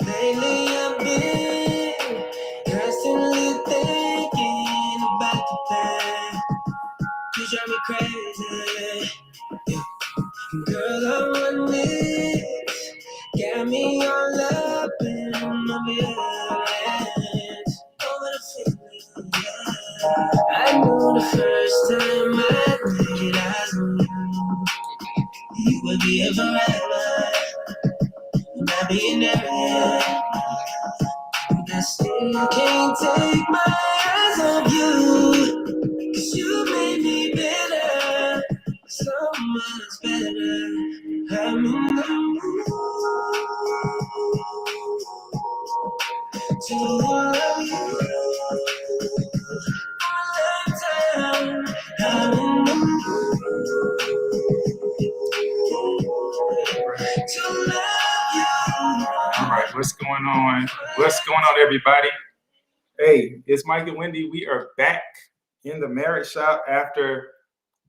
Lately I've been constantly thinking about the past. You drive me crazy. Yeah. Girl, I want this. Got me all up in my feelings. Over the feeling, yeah. I knew the first time I laid eyes on you, you would be a forever. Not being there, I still can't take my eyes off you. 'Cause you made me better, so much better. I'm in the mood to love you all the time. I'm in the mood to love you. All right, what's going on? What's going on, everybody? Hey, it's Mike and Wendy. We are back in the marriage shop after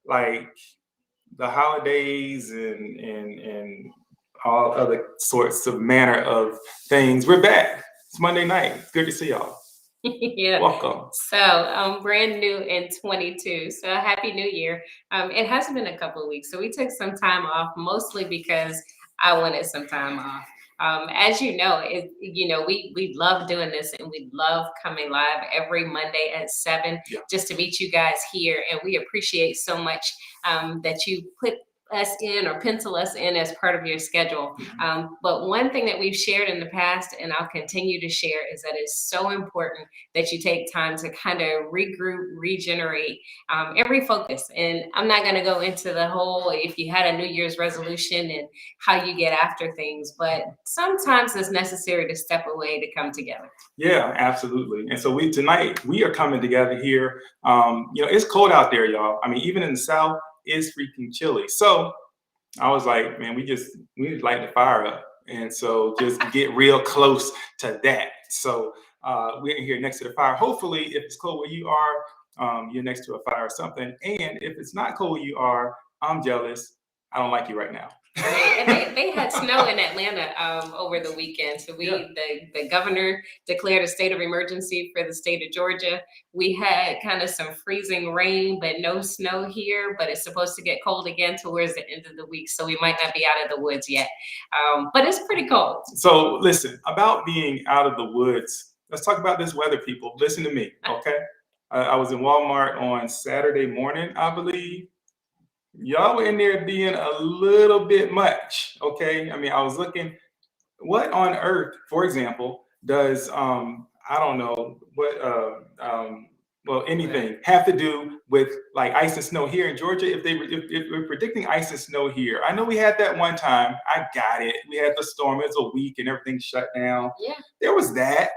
like the holidays and all other sorts of manner of things. We're back. It's Monday night. Good to see y'all. Yeah. Welcome. So brand new in 22. So happy New Year. It hasn't been a couple of weeks, so we took some time off, mostly because I wanted some time off. As you know, we love doing this, and we love coming live every Monday at 7 just to meet you guys here. And we appreciate so much that you put us in or pencil us in as part of your schedule. But one thing that we've shared in the past, and I'll continue to share, is that it's so important that you take time to kind of regroup, regenerate, and refocus. And I'm not going to go into the whole if you had a New Year's resolution and how you get after things, but sometimes it's necessary to step away to come together. Yeah, absolutely. And so tonight we are coming together here. It's cold out there, y'all. I mean, even in the South, it's freaking chilly. So I was like, man, we need to light the fire up. And so just get real close to that. So we're here next to the fire. Hopefully, if it's cold where you are, you're next to a fire or something. And if it's not cold where you are, I'm jealous. I don't like you right now. And they had snow in Atlanta over the weekend. So the governor declared a state of emergency for the state of Georgia. We had kind of some freezing rain, but no snow here. But it's supposed to get cold again towards the end of the week. So we might not be out of the woods yet. But it's pretty cold. So listen, about being out of the woods, let's talk about this weather, people. Listen to me, okay? I was in Walmart on Saturday morning, I believe. Y'all were in there being a little bit much, okay? I mean, I was looking, what on earth, for example, does I don't know what anything have to do with like ice and snow here in Georgia? If we're predicting ice and snow here, I know we had that one time. I got it. We had the storm. It was a week and everything shut down. Yeah, there was that.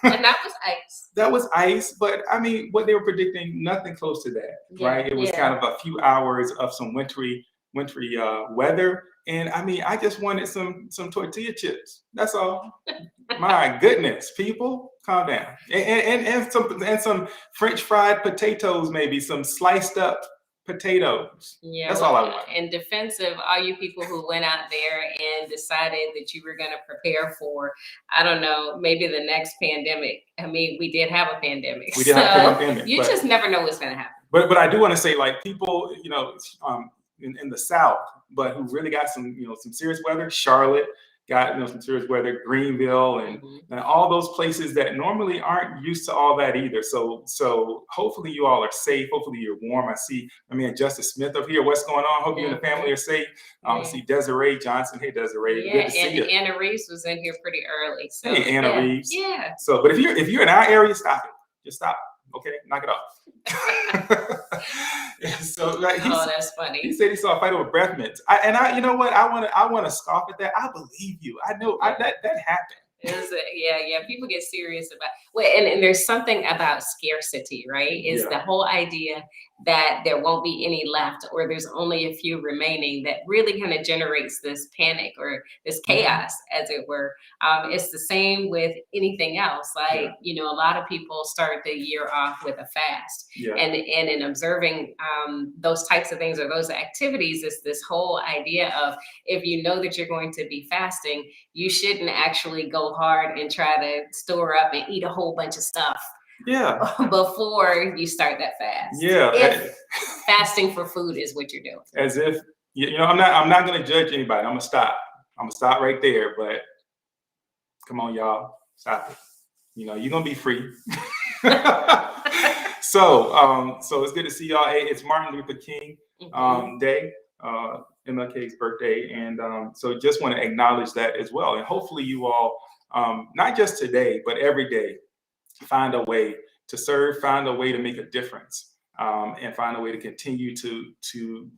And that was ice. That was ice, but I mean, what they were predicting, nothing close to that, right? It was kind of a few hours of some wintry weather, and I mean, I just wanted some tortilla chips. That's all. My goodness, people, calm down, and some French fried potatoes, maybe some sliced up potatoes. Yeah, that's all I want. In defense of all you people who went out there and decided that you were going to prepare for, I don't know, maybe the next pandemic. I mean, we did have a pandemic. We did have a pandemic. You just never know what's going to happen. But I do want to say, like, people, in the South, but who really got some serious weather. Charlotte got some serious weather. Greenville and all those places that normally aren't used to all that either. So hopefully you all are safe. Hopefully you're warm. I see Justice Smith up here. What's going on? Hope you and the family are safe. I see Desiree Johnson. Hey Desiree. Yeah, good to see you. Anna Reeves was in here pretty early. So, hey Anna Reeves. Yeah. So, but if you're in our area, stop it. Just stop. Okay, knock it off. So that's funny. He said he saw a fight over breath mints. You know what? I want to scoff at that. I believe you. I know that happened. Yeah. People get serious about and there's something about scarcity, right? Is the whole idea that there won't be any left, or there's only a few remaining, that really kind of generates this panic or this chaos, as it were. It's the same with anything else. Like, a lot of people start the year off with a fast. And in observing those types of things or those activities, is this whole idea of, if you know that you're going to be fasting, you shouldn't actually go hard and try to store up and eat a whole bunch of stuff before you start that fast. If fasting for food is what you're doing. As if, I'm not going to judge anybody. I'm going to stop right there. But come on, y'all, stop it. You're going to be free. So it's good to see y'all. Hey, it's Martin Luther King Day, MLK's birthday. And so just want to acknowledge that as well. And hopefully you all, not just today, but every day, find a way to serve, find a way to make a difference, and find a way to continue to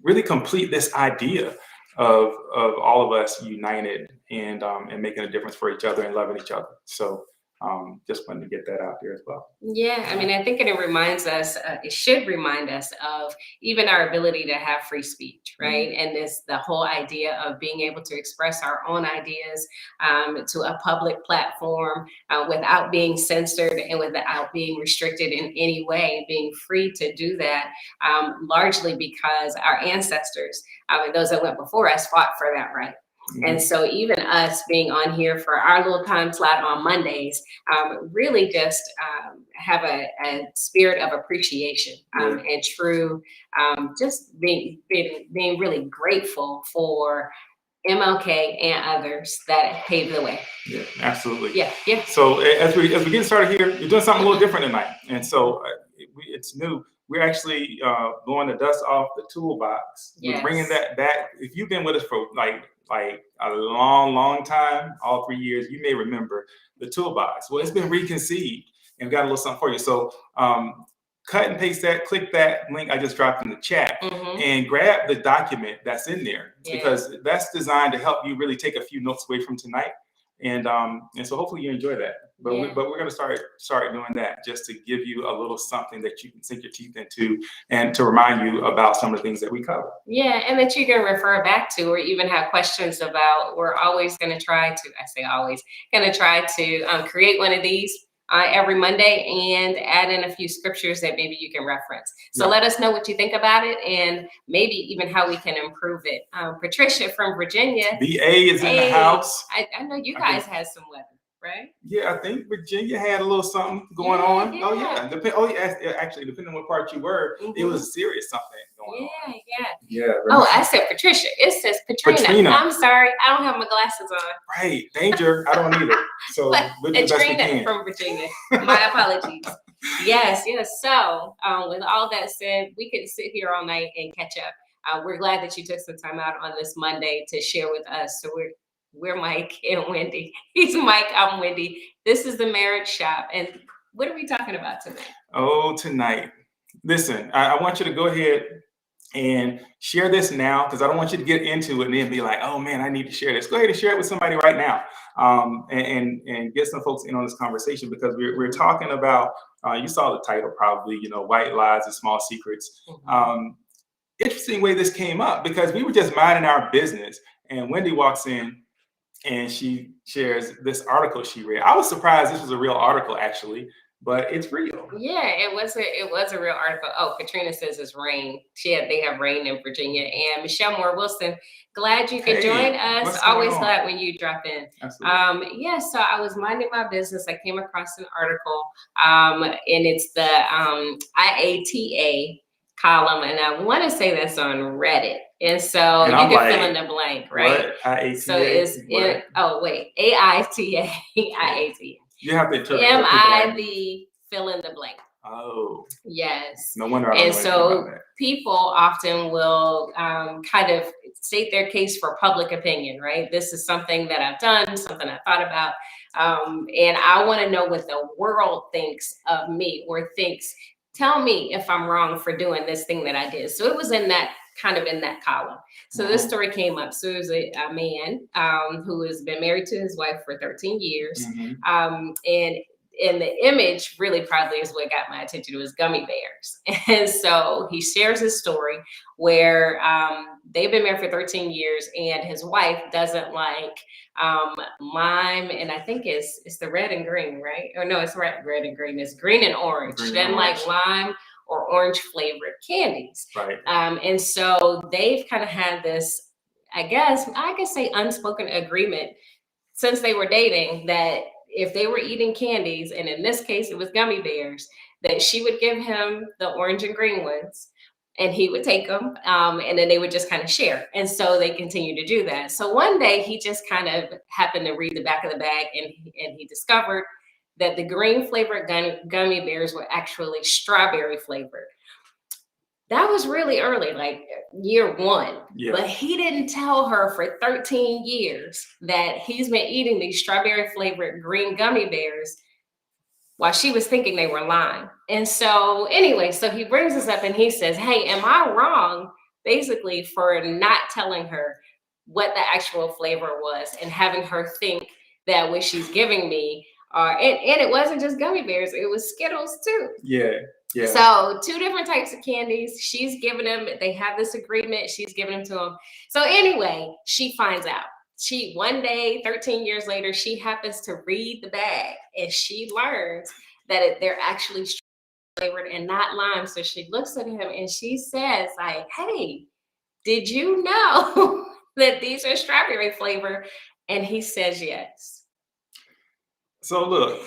really complete this idea of all of us united and making a difference for each other and loving each other. So just wanted to get that out there as well. Yeah, I mean, I think it reminds us, it should remind us of even our ability to have free speech, right? And the whole idea of being able to express our own ideas to a public platform without being censored and without being restricted in any way, being free to do that, largely because our ancestors, those that went before us, fought for that right. And so even us being on here for our little time slot on Mondays, really just have a spirit of appreciation and true, just being really grateful for MLK and others that paved the way. Yeah, absolutely. Yeah. So as we get started here, you're doing something a little different tonight, and so it's new. We're actually blowing the dust off the toolbox. We're bringing that back. If you've been with us for like a long time, all 3 years, you may remember the toolbox. Well, it's been reconceived and got a little something for you. So cut and paste that, click that link I just dropped in the chat, and grab the document that's in there, because that's designed to help you really take a few notes away from tonight. And so hopefully you enjoy that. But we're going to start doing that, just to give you a little something that you can sink your teeth into, and to remind you about some of the things that we cover. Yeah, and that you can refer back to, or even have questions about. We're always going to try to, I say always, going to try to create one of these every Monday and add in a few scriptures that maybe you can reference. So let us know what you think about it, and maybe even how we can improve it. Patricia from Virginia. BA is in the house. I know you guys had some weather, right? Yeah, I think Virginia had a little something going on. Oh yeah. Actually, depending on what part you were, it was serious something going on. Yeah. Oh, I said Patricia. It says Patrina. I'm sorry, I don't have my glasses on. Right, danger. I don't either. So we'll do the best we can. From Virginia. My apologies. Yes. So with all that said, we could sit here all night and catch up. We're glad that you took some time out on this Monday to share with us. So we're Mike and Wendy. He's Mike, I'm Wendy. This is the Marriage Shop. And what are we talking about tonight? Oh, tonight. Listen, I want you to go ahead and share this now, because I don't want you to get into it and then be like, oh man, I need to share this. Go ahead and share it with somebody right now, and get some folks in on this conversation, because we're talking about, you saw the title probably, White Lies and Small Secrets. Interesting way this came up, because we were just minding our business and Wendy walks in and she shares this article she read. I was surprised this was a real article, actually, but it's real. Yeah, it was a real article. Oh, Katrina says it's rain. They have rain in Virginia. And Michelle Moore Wilson, glad you could join us. Always glad when you drop in. Absolutely. So I was minding my business. I came across an article, and it's the IATA column, and I want to say that's on Reddit. And so you can fill in the blank, right? What? IATA? So it's AITA. IATA. You have to interpret. MIV fill in the blank. Oh. Yes. No wonder. And so people often will kind of state their case for public opinion, right? This is something that I've done, something I thought about, and I want to know what the world thinks of me, or thinks. Tell me if I'm wrong for doing this thing that I did. So it was in that column. So this story came up. So it was a man who has been married to his wife for 13 years. And and the image really probably is what got my attention. It was gummy bears. And so he shares his story where they've been married for 13 years and his wife doesn't like lime, and I think it's the red and green, right? Or no, it's red and green. It's green and orange. She doesn't like lime or orange flavored candies. Right. And so they've kind of had this, I could say unspoken agreement since they were dating that if they were eating candies, and in this case it was gummy bears, that she would give him the orange and green ones and he would take them, and then they would just kind of share. And so they continue to do that. So one day he just kind of happened to read the back of the bag, and he discovered that the green flavored gummy bears were actually strawberry flavored. That was really early, like year one. Yeah. But he didn't tell her for 13 years that he's been eating these strawberry flavored green gummy bears while she was thinking they were lime. And so anyway, so he brings this up and he says, hey, am I wrong basically for not telling her what the actual flavor was and having her think that what she's giving me and it wasn't just gummy bears, it was Skittles too. Yeah. Yeah. So 2 different types of candies. She's giving them, they have this agreement, she's giving them to him. So anyway, she finds out. One day, 13 years later, she happens to read the bag and she learns that they're actually flavored and not lime. So she looks at him and she says, like, hey, did you know that these are strawberry flavor? And he says yes. So look,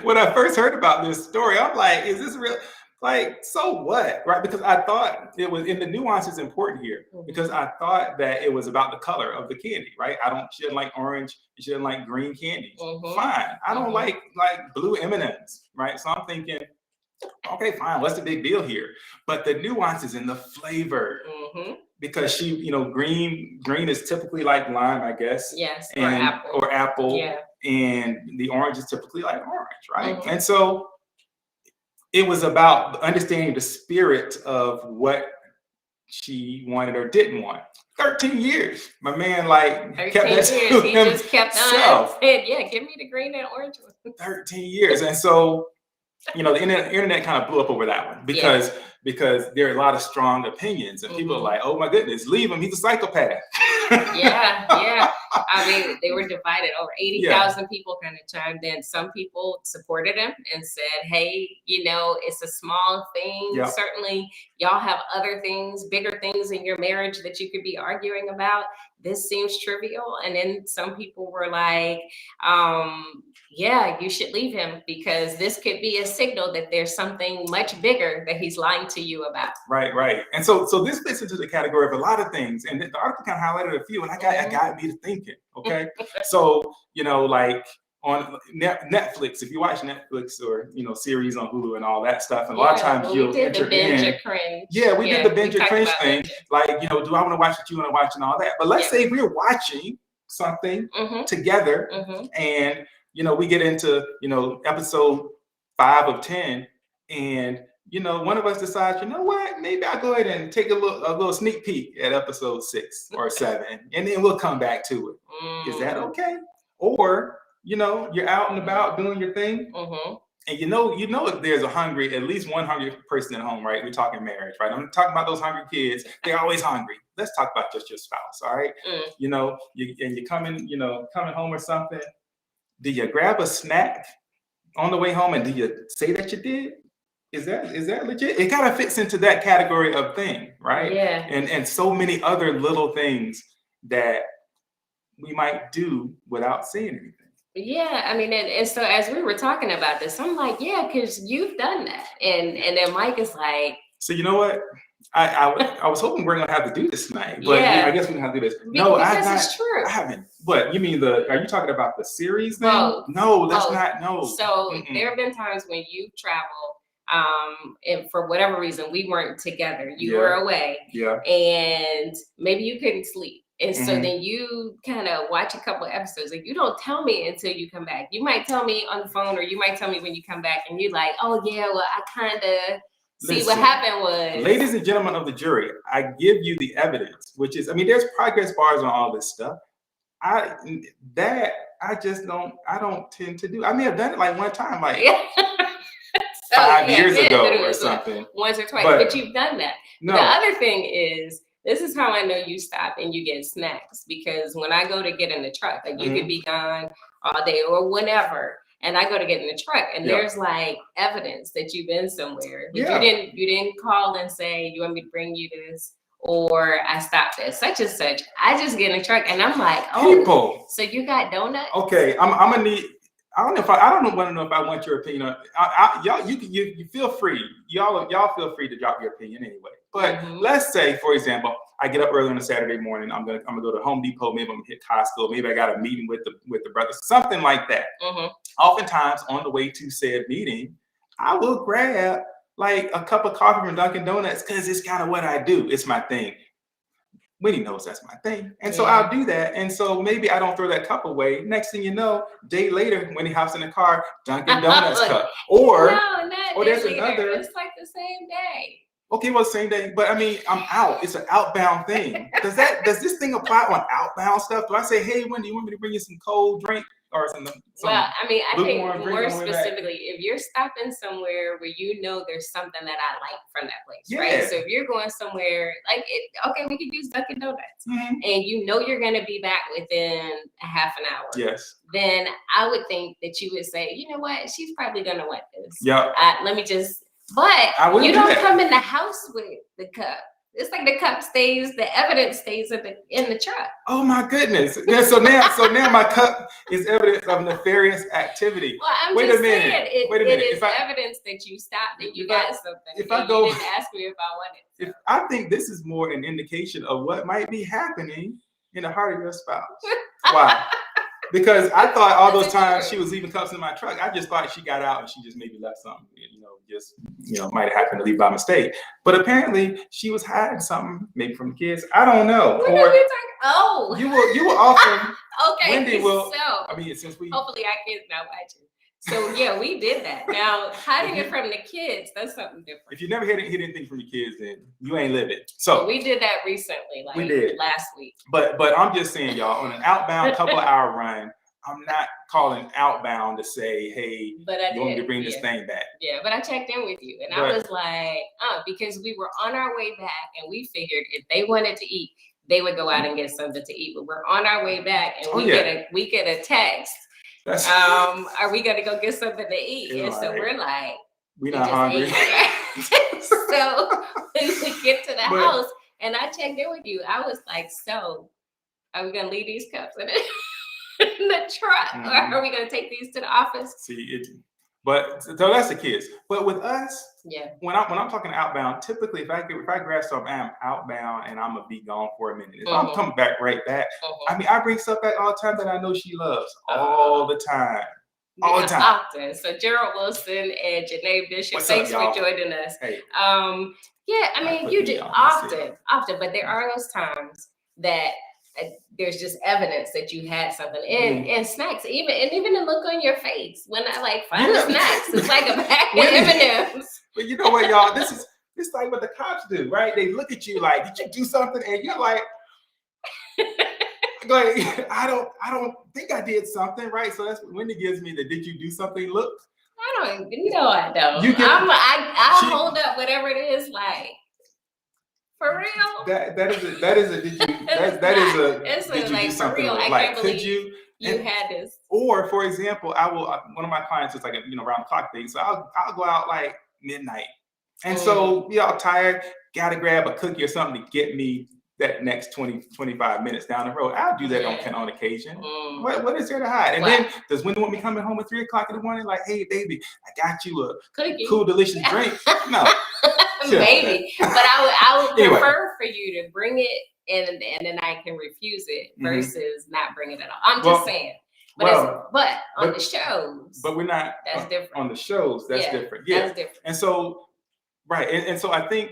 when I first heard about this story, I'm like, is this real? Like, so what, right? Because I thought it was, and the nuance is important here, because I thought that it was about the color of the candy, right? She didn't like orange, she didn't like green candies. Fine. I don't like blue M&Ms, right? So I'm thinking, okay, fine, what's the big deal here? But the nuance is in the flavor. Because she, green is typically like lime, I guess. Yes, or apple. Yeah. And the orange is typically like orange, right? And so it was about understanding the spirit of what she wanted or didn't want. 13 years. My man kept that to he himself. Just kept on and said, yeah, give me the green and orange one. 13 years. And so, the internet kind of blew up over that one because there are a lot of strong opinions and people are like, oh my goodness, leave him. He's a psychopath. Yeah. I mean, they were divided. Over 80,000 people kind of chimed in. Some people supported him and said, hey, it's a small thing. Yep. Certainly, y'all have other things, bigger things in your marriage that you could be arguing about. This seems trivial. And then some people were like, yeah, you should leave him because this could be a signal that there's something much bigger that he's lying to you about. Right. And so this fits into the category of a lot of things. And the article kind of highlighted a few, and I got me to thinking. Okay, so on Netflix, if you watch Netflix or series on Hulu and all that stuff, and a lot of times you'll enter in. Yeah, we did the binge or cringe thing. Do I want to watch what you want to watch and all that? But let's say we're watching something together, and we get into episode 5 of 10, and one of us decides, what? Maybe I'll go ahead and take a little sneak peek at episode 6 or 7, and then we'll come back to it. Is that okay? Or you're out and about doing your thing, and if there's at least one hungry person at home, right? We're talking marriage, right? I'm talking about those hungry kids. They're always hungry. Let's talk about just your spouse, all right? You're coming home or something. Do you grab a snack on the way home, and do you say that you did? Is that legit? It kind of fits into that category of thing, right? Yeah. And so many other little things that we might do without saying anything. Yeah, I mean, and so as we were talking about this, I'm like, yeah, because you've done that, and then Mike is like, so you know what? I was hoping we're gonna have to do this tonight, but I guess we don't have to do this. No, it's true. I haven't. What you mean? Are you talking about the series thing? No, that's not. No. So there have been times when you've traveled, and for whatever reason we weren't together. You were away. Yeah. And maybe you couldn't sleep. And so then you kind of watch a couple of episodes and you don't tell me until you come back. You might tell me on the phone, or you might tell me when you come back and you're like, oh yeah, well, I kind of see what happened was. Ladies and gentlemen of the jury, I give you the evidence, which is, there's progress bars on all this stuff. I don't tend to do. I may have done it like one time, like So, 5 years ago or something. Once or twice, but you've done that. No. The other thing is, this is how I know you stop and you get snacks, because when I go to get in the truck, like you could be gone all day or whenever, and I go to get in the truck and there's like evidence that you've been somewhere. But you didn't call and say, you want me to bring you this? Or I stopped at such and such. I just get in the truck and I'm like, oh, so you got donuts? Okay, I'm gonna need. I don't want to know if I want your opinion. Y'all, you feel free. Y'all feel free to drop your opinion anyway. But let's say, for example, I get up early on a Saturday morning. I'm gonna go to Home Depot. Maybe I'm gonna hit Costco. Maybe I got a meeting with the brothers, something like that. Oftentimes, on the way to said meeting, I will grab like a cup of coffee from Dunkin' Donuts because it's kind of what I do. It's my thing. Winnie knows that's my thing. And so I'll do that. And so maybe I don't throw that cup away. Next thing you know, day later, when he hops in the car, Dunkin' Donuts cup. Or there's another. It's like the same day. Okay, well, same day. But I mean, I'm out. It's an outbound thing. Does this thing apply on outbound stuff? Do I say, hey, Wendy, you want me to bring you some cold drink? Or some well, I mean, I think more specifically, if you're stopping somewhere where you know there's something that I like from that place, right? So if you're going somewhere like we could use Dunkin' Donuts, and you know you're going to be back within a half an hour. Yes. Then I would think that you would say, you know what, she's probably going to want this. Yeah. Let me just. But you don't come in the house with the cup. It's like the cup stays, the evidence stays in the truck. Oh my goodness! Yeah, so now my cup is evidence of nefarious activity. Well, I'm just saying, it is evidence that you stopped and you got something. If I go, you didn't ask me if I wanted. So. I think this is more an indication of what might be happening in the heart of your spouse. Why? Because I thought all those times she was leaving cups in my truck, I just thought she got out and she just maybe left something, might have happened to leave by mistake. But apparently she was hiding something, maybe from the kids. I don't know. What are you talking? You will often. Okay. Wendy will. So, I mean, since we hopefully our kids not watching. So yeah, we did that. Now hiding it from the kids, that's something different. If you never hid anything from your kids, then you ain't living. So we did that recently, like we did last week. But I'm just saying, y'all, on an outbound couple hour run, I'm not calling outbound to say, hey, you want me to bring this thing back. Yeah, but I checked in with you and I was like, because we were on our way back and we figured if they wanted to eat, they would go out and get something to eat. But we're on our way back and we get a text. Are we gonna go get something to eat? And so we're like, we're not hungry. So when we get to the house and I checked in with you, I was like, so are we gonna leave these cups in the truck, or are we gonna take these to the office? But so that's the kids. But with us, when I'm talking outbound, typically if I grab something, I'm outbound and I'm gonna be gone for a minute. If I'm coming back right back, I mean I bring stuff back all the time that I know she loves all the time. All the time. Often. So Gerald Wilson and Janae Bishop, thanks for joining us. Hey. I mean you do often, but there are those times that there's just evidence that you had something and snacks, even the look on your face when I find the snacks, it's like a bag of M&Ms. But you know what, y'all? This is like what the cops do, right? They look at you like, did you do something? And you're like, I don't think I did something, right? So that's what Wendy gives me the "did you do something" look. I don't. I'll hold up whatever it is like. For real? That is a did you did you do something? Like could you had this? Or for example, I will one of my clients is like a round the clock thing. So I'll go out like midnight. And so we all tired, gotta grab a cookie or something to get me that next 20-25 minutes down the road. I'll do that on occasion. What is there to hide? And then does Wendy want me coming home at 3:00 in the morning? Like, hey baby, I got you a cool, delicious drink. No. Maybe, but I would prefer for you to bring it and then I can refuse it versus not bring it at all. I'm just saying. But on the shows. But we're not. That's different. On the shows, that's different. Yeah, that's different. And so, right, and so I think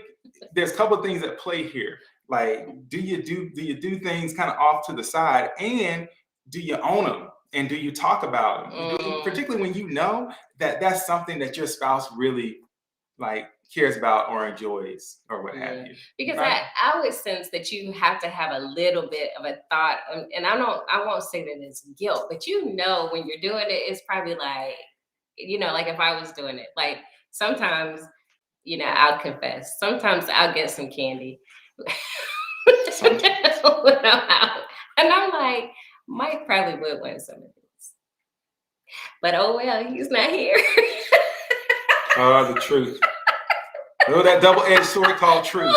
there's a couple of things at play here. Like, do you do things kind of off to the side, and do you own them, and do you talk about them, particularly when you know that that's something that your spouse really like cares about or enjoys or what have you. Because right? I would sense that you have to have a little bit of a thought, and I won't say that it's guilt, but when you're doing it, it's probably like, like if I was doing it, like sometimes, I'll confess, sometimes I'll get some candy when I'm out, and I'm like, Mike probably would want some of this, but oh well, he's not here. Oh, the truth. Oh, that double-edged sword called truth.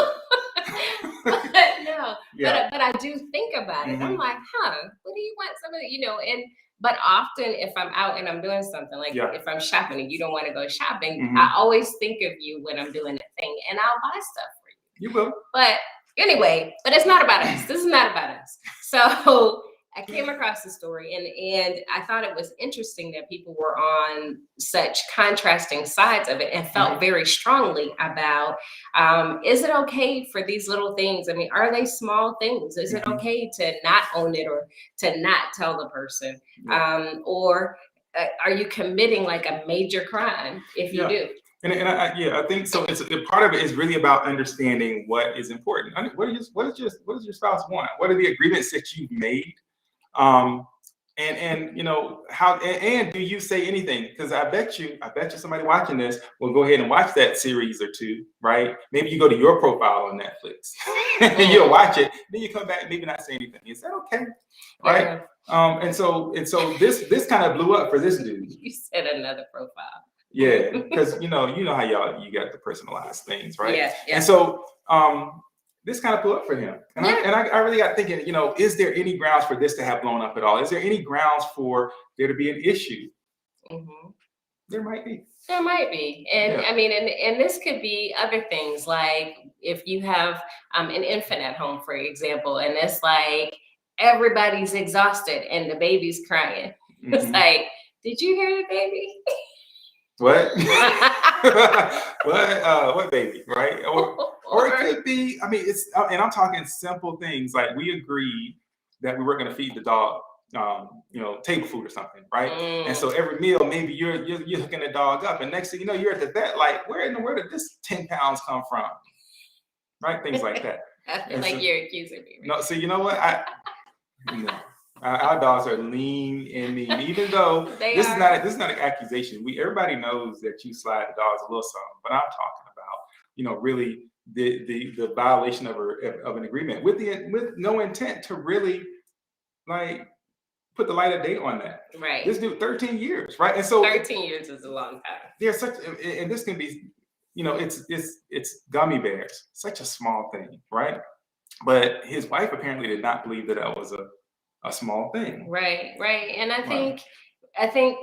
No, but I do think about it. I'm like, what do you want some of it, but often if I'm out and I'm doing something, like if I'm shopping and you don't want to go shopping, I always think of you when I'm doing that thing, and I'll buy stuff for you. You will. But anyway, but it's not about us. This is not about us. So I came across the story, and I thought it was interesting that people were on such contrasting sides of it and felt very strongly about, is it okay for these little things? I mean, are they small things? Is it okay to not own it or to not tell the person? Or are you committing like a major crime if you do? And I think so. It's part of it is really about understanding what is important. What does your spouse want? What are the agreements that you've made? And how, and do you say anything? Because I bet you somebody watching this will go ahead and watch that series or two, right? Maybe you go to your profile on Netflix and you'll watch it. Then you come back, maybe not say anything. Is that okay? Right? And so this kind of blew up for this dude. You said another profile. Yeah, because you know how you got the personalized things, right? Yeah. And so this kind of blew up for him. And I really got thinking, is there any grounds for this to have blown up at all? Is there any grounds for there to be an issue? There might be. There might be. And I mean, and this could be other things, like if you have an infant at home, for example, and it's like everybody's exhausted and the baby's crying. It's like, did you hear the baby? What? What baby, right? Or it could be, I mean, and I'm talking simple things like we agreed that we were going to feed the dog, table food or something, right? And so every meal, maybe you're hooking the dog up, and next thing you know, you're at the vet, like, where in the world did this 10 pounds come from? Right? Things like that. I feel like you're accusing me. No, so you know what? Our dogs are lean and mean, even though this is not an accusation. Everybody knows that you slide the dogs a little something, but I'm talking about, really the violation of an agreement with no intent to really like put the light of day on that. Right. This dude, 13 years, right? And so 13 years is a long time. There's and this can be, it's gummy bears, such a small thing, right? But his wife apparently did not believe that was a small thing. Right. And I think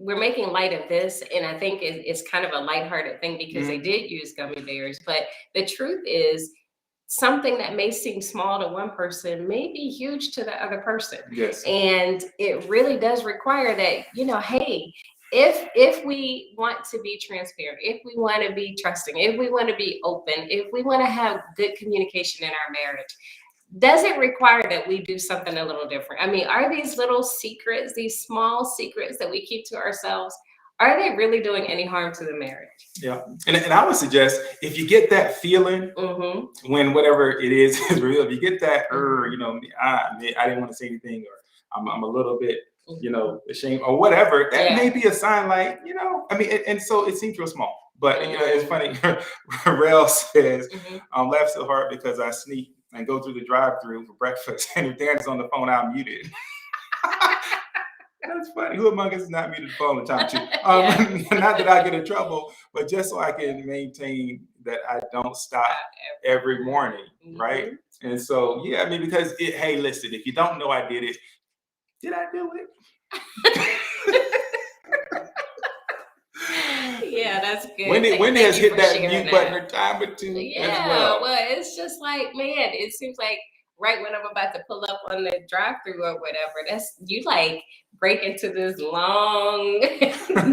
we're making light of this, and I think it's kind of a lighthearted thing because they did use gummy bears, but the truth is something that may seem small to one person may be huge to the other person. Yes. And it really does require that, hey, if we want to be transparent, if we want to be trusting, if we want to be open, if we want to have good communication in our marriage, does it require that we do something a little different? I mean, are these little secrets, these small secrets that we keep to ourselves, are they really doing any harm to the marriage? Yeah. And I would suggest if you get that feeling when whatever it is real, if you get that, I didn't want to say anything, or I'm a little bit, ashamed or whatever, that may be a sign like, I mean, and so it seems real small. But it's funny. Rel says, laugh so hard because I sneak and go through the drive-through for breakfast, and if Darren's on the phone, I'm muted. That's funny. Who among us is not muted the phone the time too? Not that I get in trouble, but just so I can maintain that I don't stop every morning, right? And so, I mean, because hey, listen, if you don't know I did it, did I do it? Yeah, that's good. Wendy has hit that mute button a time or two as well. Well, it's just like, man, it seems like right when I'm about to pull up on the drive-through or whatever, that's you like break into this long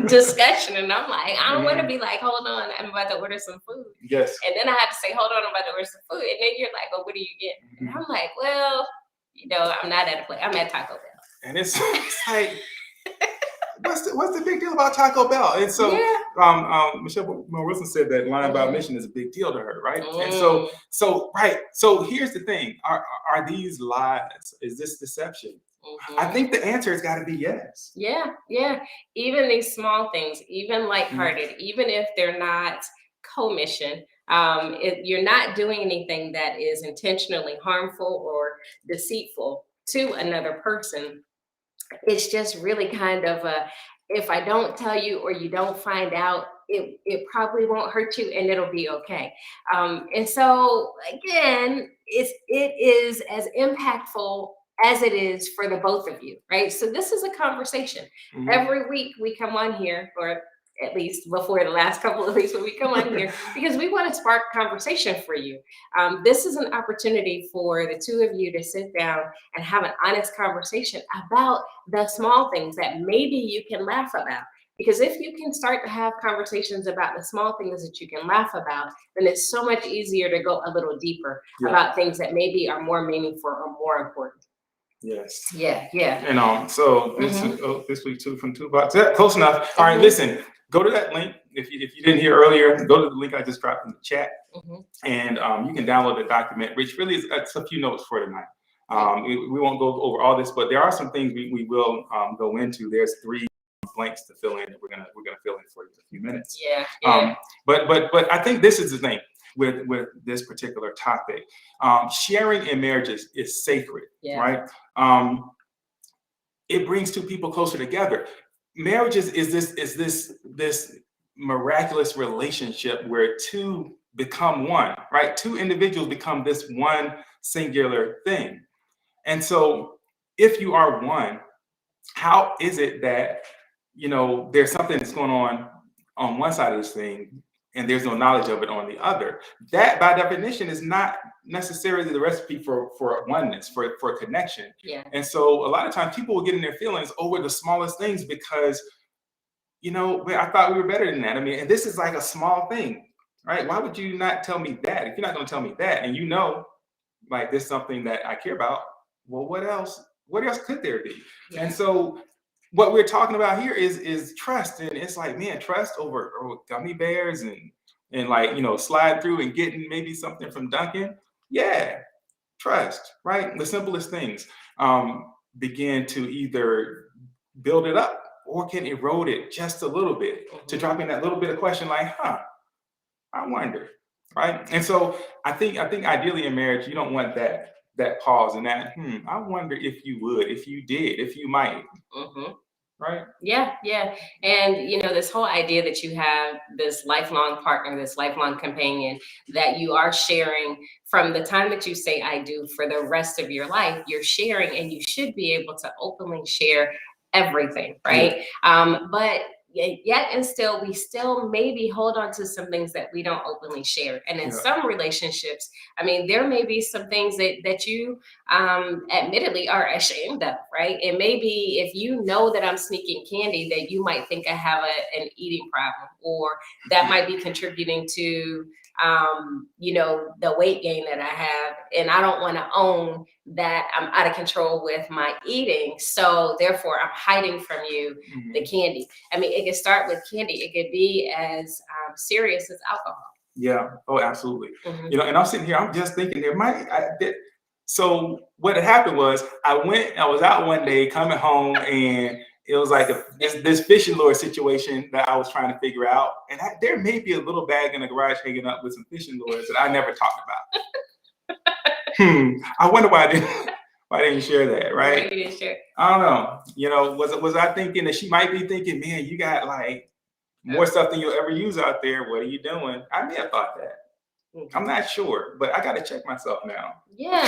discussion, and I'm like, I don't want to be like, hold on, I'm about to order some food. Yes. And then I have to say, hold on, I'm about to order some food, and then you're like, oh, what are you getting? And I'm like, well, I'm not at a place. I'm at Taco Bell. And it's like, what's the big deal about Taco Bell? And so Michelle Wilson said that lying about mission is a big deal to her, right? And so here's the thing: are these lies? Is this deception? I think the answer has got to be yes. Yeah. Even these small things, even lighthearted, even if they're not commission, you're not doing anything that is intentionally harmful or deceitful to another person. It's just really kind of if I don't tell you or you don't find out, it probably won't hurt you and it'll be okay. And so again, it is as impactful as it is for the both of you, right? So this is a conversation. Every week we come on here, or at least before the last couple of weeks when we come on here, because we want to spark conversation for you. This is an opportunity for the two of you to sit down and have an honest conversation about the small things that maybe you can laugh about. Because if you can start to have conversations about the small things that you can laugh about, then it's so much easier to go a little deeper about things that maybe are more meaningful or more important. Yes. Yeah. And so this week too from 2 bucks. Yeah, close enough. All right, listen. Go to that link. If you didn't hear earlier, go to the link I just dropped in the chat, and you can download the document, which really is a few notes for tonight. We won't go over all this, but there are some things we will go into. There's 3 blanks to fill in. We're gonna fill in for you in a few minutes. But I think this is the thing with this particular topic. Sharing in marriages is sacred, right? It brings 2 people closer together. Marriages is this miraculous relationship where 2 become one, right? 2 individuals become this one singular thing. And so if you are one, how is it that, there's something that's going on one side of this thing and there's no knowledge of it on the other? That by definition is not necessarily the recipe for oneness, for connection. And so a lot of times people will get in their feelings over the smallest things because, I thought we were better than that. I mean, and this is like a small thing, right? Why would you not tell me that? If you're not going to tell me that, and like this is something that I care about, well, what else could there be? And so what we're talking about here is trust. And it's like, man, trust over gummy bears and like, slide through and getting maybe something from Dunkin'. Yeah, trust, right? The simplest things begin to either build it up or can erode it just a little bit to drop in that little bit of question like, I wonder, right? And so I think ideally in marriage, you don't want that pause and that, I wonder if you would, if you did, if you might. Right? Yeah. And this whole idea that you have this lifelong partner, this lifelong companion that you are sharing from the time that you say I do for the rest of your life, you're sharing, and you should be able to openly share everything, right? But yet and still, we still maybe hold on to some things that we don't openly share. And in some relationships, I mean, there may be some things that you admittedly are ashamed of, right? And maybe if you know that I'm sneaking candy, that you might think I have an eating problem, or that might be contributing to the weight gain that I have, and I don't want to own that I'm out of control with my eating, so therefore I'm hiding from you the candy. I mean, it could start with candy. It could be as serious as alcohol. Yeah. Oh, absolutely. And I'm sitting here, I'm just thinking so what had happened was I was out one day coming home, and it was like this fishing lure situation that I was trying to figure out. And there may be a little bag in the garage hanging up with some fishing lures that I never talked about. I wonder why I didn't share that, right? You didn't share. I don't know. Was I thinking that she might be thinking, man, you got like more stuff than you'll ever use out there. What are you doing? I may have thought that. I'm not sure, but I got to check myself now. Yeah.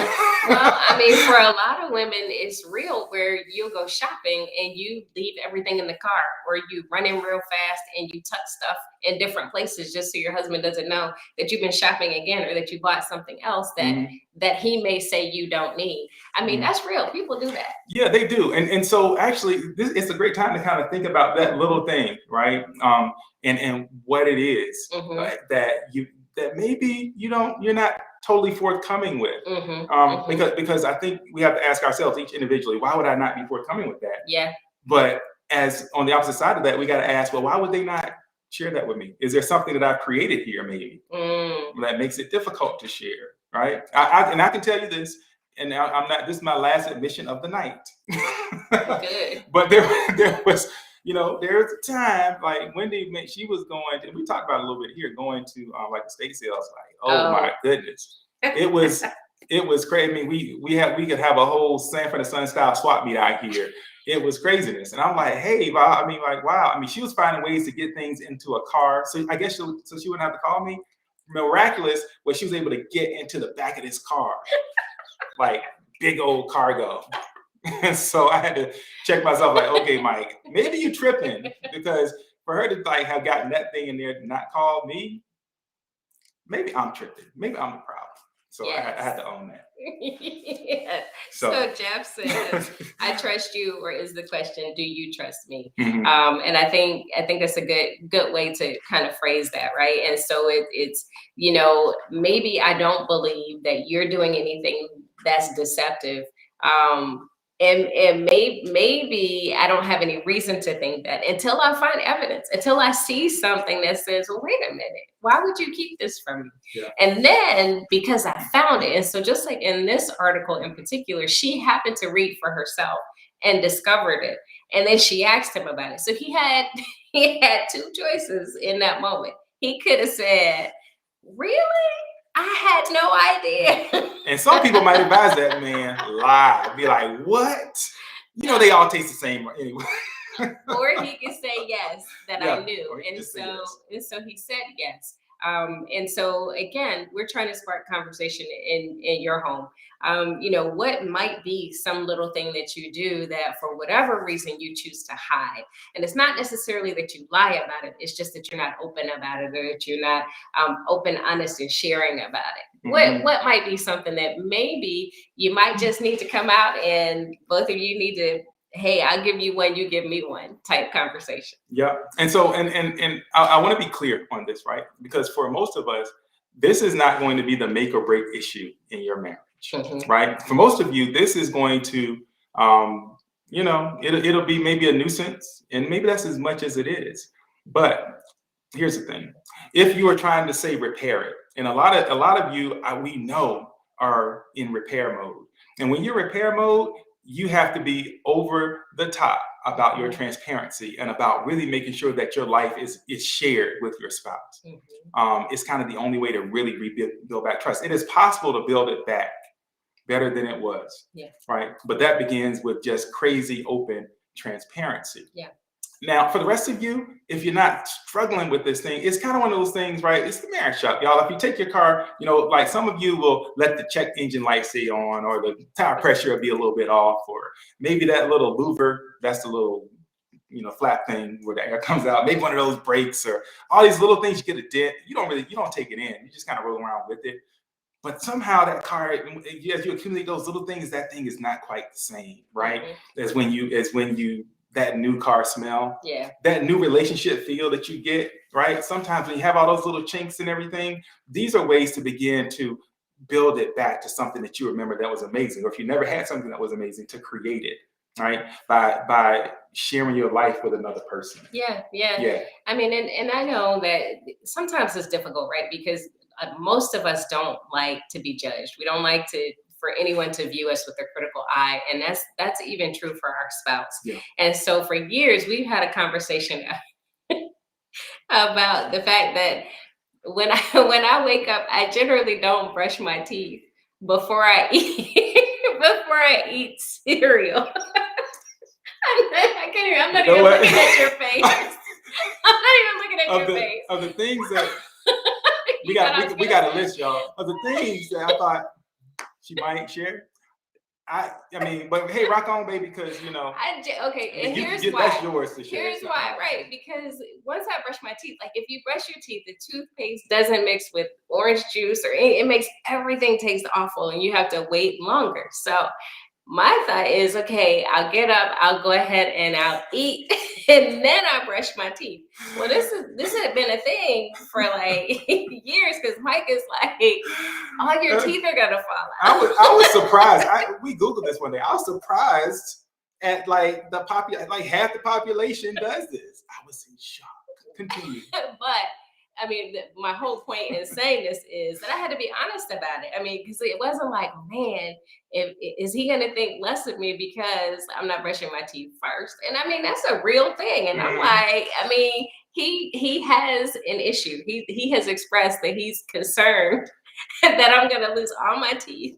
Well, I mean, for a lot of women, it's real where you'll go shopping and you leave everything in the car, or you run in real fast and you tuck stuff in different places just so your husband doesn't know that you've been shopping again, or that you bought something else that he may say you don't need. I mean, that's real. People do that. Yeah, they do. And so actually, it's a great time to kind of think about that little thing, right? And what it is that maybe you're not totally forthcoming with. Because I think we have to ask ourselves each individually, why would I not be forthcoming with that? Yeah. But as on the opposite side of that, we got to ask, well, why would they not Share that with me. Is there something that I've created here maybe that makes it difficult to share, right? And I can tell you this, and I'm not, this is my last admission of the night. Good. But there was, there's a time, like Wendy, she was going to, we talked about it a little bit here, going to like the state sales, like, oh my goodness. It was crazy. I mean, we could have a whole Sanford and Son style swap meet out here. It was craziness. And I'm like, hey, I mean, like, wow. I mean, she was finding ways to get things into a car. So I guess she wouldn't have to call me. Miraculous, where she was able to get into the back of this car, like big old cargo. And so I had to check myself, like, okay, Mike, maybe you tripping, because for her to like have gotten that thing in there and not call me, maybe I'm tripping. Maybe I'm the problem. So yes. I had to own that. Yeah. So Jeff says, I trust you, or is the question, do you trust me? And I think that's a good way to kind of phrase that, right? And so it's maybe I don't believe that you're doing anything that's deceptive. And maybe I don't have any reason to think that until I find evidence, until I see something that says, well, wait a minute, why would you keep this from me? Yeah. And then because I found it, and so just like in this article in particular, she happened to read for herself and discovered it. And then she asked him about it. So he had two choices in that moment. He could have said, really? I had no idea. And some people might advise that man lie. Be like, what? They all taste the same anyway. Or he could say yes, that I knew. And so he said yes. And so again, we're trying to spark conversation in your home. What might be some little thing that you do that for whatever reason you choose to hide. And it's not necessarily that you lie about it. It's just that you're not open about it, or that you're not open, honest, and sharing about it. Mm-hmm. What might be something that maybe you might just need to come out and both of you need to, hey, I'll give you one, you give me one type conversation. Yeah. And so, and I want to be clear on this, right? Because for most of us, this is not going to be the make or break issue in your marriage, right? For most of you, this is going to, it'll be maybe a nuisance, and maybe that's as much as it is. But here's the thing. If you are trying to say repair it, and a lot of you, we know, are in repair mode. And when you're repair mode, you have to be over the top about your transparency and about really making sure that your life is shared with your spouse. It's kind of the only way to really build back trust. It is possible to build it back better than it was, right? But that begins with just crazy open transparency. Yeah. Now, for the rest of you, if you're not struggling with this thing, it's kind of one of those things, right? It's the marriage shop, y'all. If you take your car, like some of you will let the check engine light stay on, or the tire pressure will be a little bit off, or maybe that little louver, that's the little, flap thing where the air comes out. Maybe one of those brakes, or all these little things, you get a dent. You don't take it in. You just kind of roll around with it. But somehow that car, as you accumulate those little things, that thing is not quite the same, right? As when you that new car smell, that new relationship feel that you get, right? Sometimes when you have all those little chinks and everything, these are ways to begin to build it back to something that you remember that was amazing. Or if you never had something that was amazing, to create it, right? By sharing your life with another person. Yeah. I mean, and I know that sometimes it's difficult, right? Because most of us don't like to be judged. We don't like for anyone to view us with a critical eye. And that's even true for our spouse. Yeah. And so for years, we've had a conversation about the fact that when I wake up, I generally don't brush my teeth before I eat cereal. I'm not even looking at your face. I'm not even looking at your face. Of the things that we got a list, y'all, of the things that I thought she might share. I mean, but hey, rock on, baby, because okay. And here's why. That's yours to share. Here's why, right? Because once I brush my teeth, like if you brush your teeth, the toothpaste doesn't mix with orange juice or anything. It makes everything taste awful, and you have to wait longer. So my thought is, okay, I'll get up, I'll go ahead and I'll eat, and then I brush my teeth. Well, this has been a thing for like years, because Mike is like, all your teeth are gonna fall out. I was surprised. We Googled this one day. I was surprised at like half the population does this. I was in shock. continue. But I mean, my whole point in saying this is that I had to be honest about it. I mean, because it wasn't like, man, is he going to think less of me because I'm not brushing my teeth first? And I mean, that's a real thing. And I'm like, I mean, he has an issue. He has expressed that he's concerned that I'm going to lose all my teeth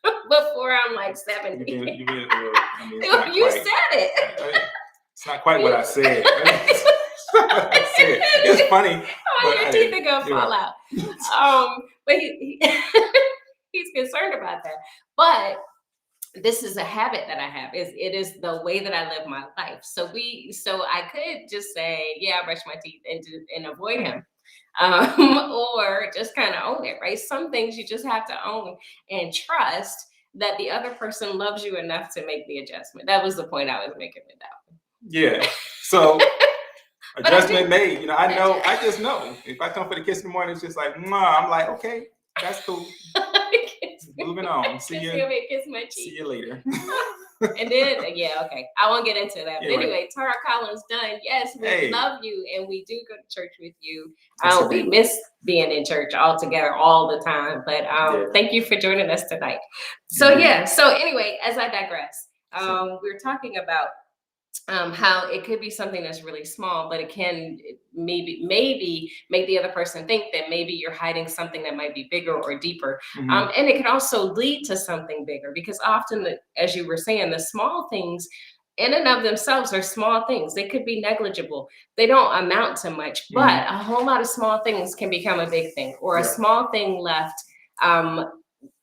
before I'm like 70. You said it. It's not quite what I said. It's funny. Your teeth are gonna fall out. But he's concerned about that. But this is a habit that I have. It is the way that I live my life. So I could just say, yeah, I brush my teeth and avoid him. Or just kind of own it, right? Some things you just have to own and trust that the other person loves you enough to make the adjustment. That was the point I was making it out. Yeah. So adjustment made. You know, I just know. If I come for the kiss in the morning, it's just like, I'm like, okay, that's cool. Moving on. See you later. And then, okay. I won't get into that. But anyway, Tara Collins Dunn. Yes, we love you, and we do go to church with you. We miss being in church all together all the time. But thank you for joining us tonight. So So anyway, as I digress, we're talking about how it could be something that's really small, but it can maybe make the other person think that maybe you're hiding something that might be bigger or deeper. And it can also lead to something bigger, because often, as you were saying, the small things in and of themselves are small things. They could be negligible. They don't amount to much, but a whole lot of small things can become a big thing, or a small thing left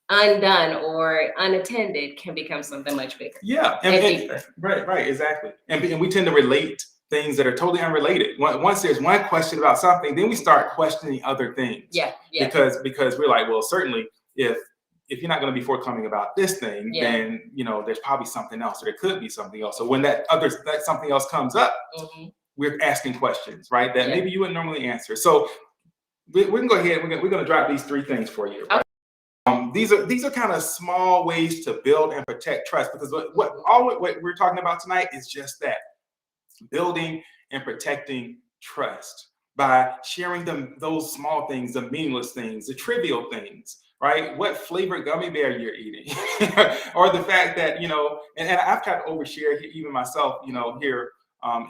undone or unattended can become something much bigger. Yeah, and deeper. Right, exactly. And we tend to relate things that are totally unrelated. Once there's one question about something, then we start questioning other things. Yeah. Because we're like, well, certainly if you're not going to be forthcoming about this thing, then there's probably something else, or there could be something else. So when that something else comes up, we're asking questions, right? That maybe you wouldn't normally answer. So we can go ahead. We're going to drop these 3 things for you. Right? These are kind of small ways to build and protect trust, because what we're talking about tonight is just that, building and protecting trust by sharing those small things, the meaningless things, the trivial things, right? What flavored gummy bear you're eating, or the fact that and I've tried to overshare even myself, here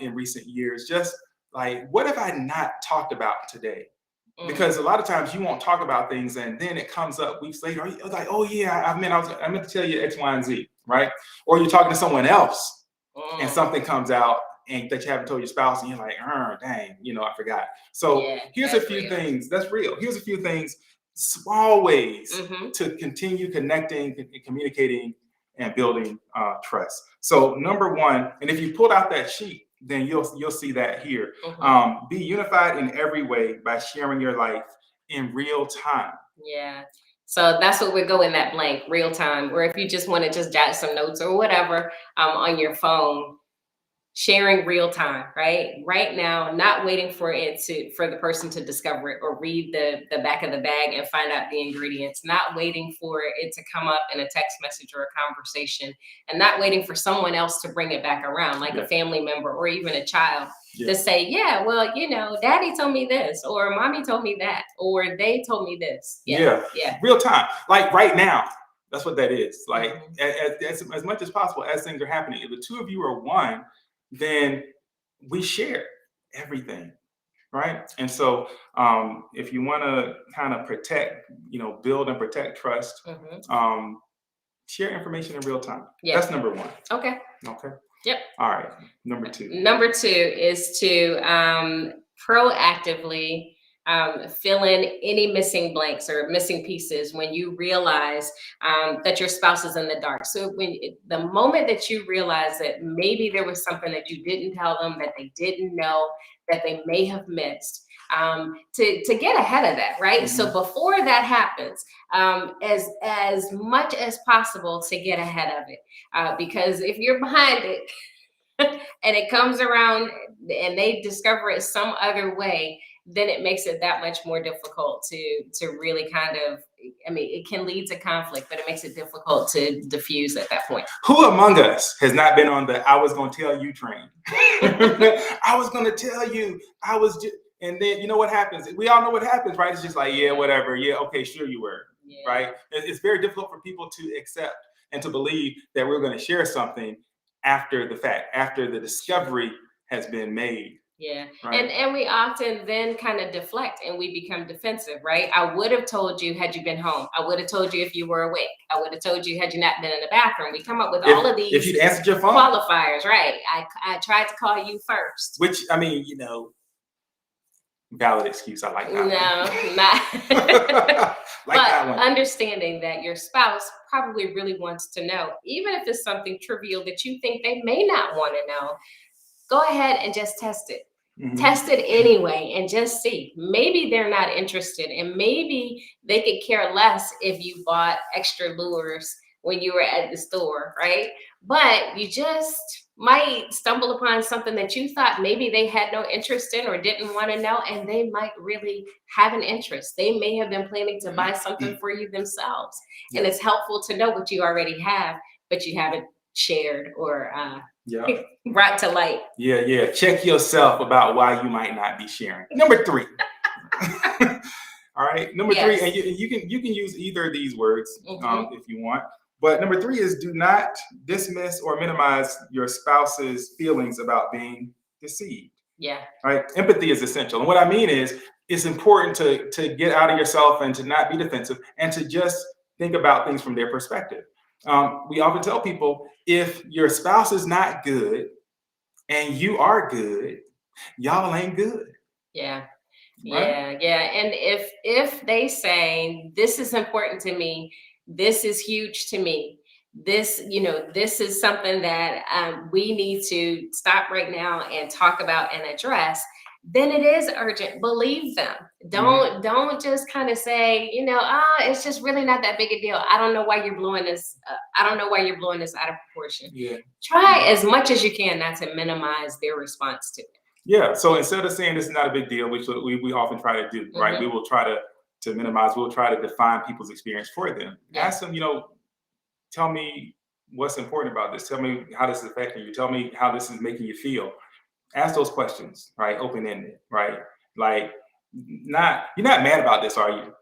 in recent years, just like, what have I not talked about today? Because a lot of times you won't talk about things, and then it comes up weeks later. You're like, oh yeah, I meant to tell you X, Y, and Z, right? Or you're talking to someone else, and something comes out and that you haven't told your spouse, and you're like, dang, I forgot. So here's a few things. That's real. Here's a few things, small ways to continue connecting, communicating, and building trust. So number 1, and if you pulled out that sheet, then you'll see that here. Be unified in every way by sharing your life in real time. Yeah. So that's what would go in that blank, real time. Or if you just want to just jot some notes or whatever on your phone, sharing real time, right now, not waiting for the person to discover it or read the back of the bag and find out the ingredients, not waiting for it to come up in a text message or a conversation, and not waiting for someone else to bring it back around, like a family member or even a child, to say, well, daddy told me this, or mommy told me that, or they told me this. Real time, like right now. That's what that is. Like as much as possible, as things are happening, if the 2 of you are one, then we share everything, right? And so if you want to kind of protect, build and protect trust, share information in real time. That's number 1. Okay. Yep. All right. Number 2. Number 2 is to proactively fill in any missing blanks or missing pieces when you realize that your spouse is in the dark. So the moment that you realize that maybe there was something that you didn't tell them, that they didn't know, that they may have missed, to get ahead of that, right? So before that happens, as much as possible to get ahead of it, because if you're behind it and it comes around and they discover it some other way, then it makes it that much more difficult to really kind of, it can lead to conflict, but it makes it difficult to diffuse at that point. Who among us has not been on the I was going to tell you train? I was going to tell you, And then you know what happens? We all know what happens, right? It's just like, yeah, whatever. Yeah, okay, sure you were. Yeah. Right? It's very difficult for people to accept and to believe that we're going to share something after the fact, after the discovery has been made. Yeah. Right. And we often then kind of deflect and we become defensive, right? I would have told you had you been home. I would have told you if you were awake. I would have told you had you not been in the bathroom. We come up with all of these if you'd answered your phone qualifiers, right? I tried to call you first. Which, I mean, valid excuse. I like that one. No, not. Like but that one. Understanding that your spouse probably really wants to know, even if it's something trivial that you think they may not want to know, go ahead and just test it. Mm-hmm. Test it anyway and just see. Maybe they're not interested, and maybe they could care less if you bought extra lures when you were at the store, right? But you just might stumble upon something that you thought maybe they had no interest in or didn't want to know, and they might really have an interest. They may have been planning to buy something for you themselves. Yeah. And it's helpful to know what you already have, but you haven't shared or brought to light. Yeah. Check yourself about why you might not be sharing. Number 3. All right. Number 3, and you can use either of these words if you want. But number 3 is do not dismiss or minimize your spouse's feelings about being deceived. Yeah. Right. Empathy is essential. And what I mean is it's important to get out of yourself and to not be defensive and to just think about things from their perspective. We often tell people, if your spouse is not good and you are good, y'all ain't good. Yeah. Right? Yeah. And if they say, this is important to me, this is huge to me, this is something that we need to stop right now and talk about and address, then it is urgent. Believe them. Don't just kind of say, it's just really not that big a deal. I don't know why you're blowing this. I don't know why you're blowing this out of proportion. Yeah. Try as much as you can not to minimize their response to it. Yeah. So instead of saying this is not a big deal, which we often try to do, right? We will try to minimize. We'll try to define people's experience for them. Yeah. Ask them, tell me what's important about this. Tell me how this is affecting you. Tell me how this is making you feel. Ask those questions, right? Open-ended, right? Like, you're not mad about this, are you?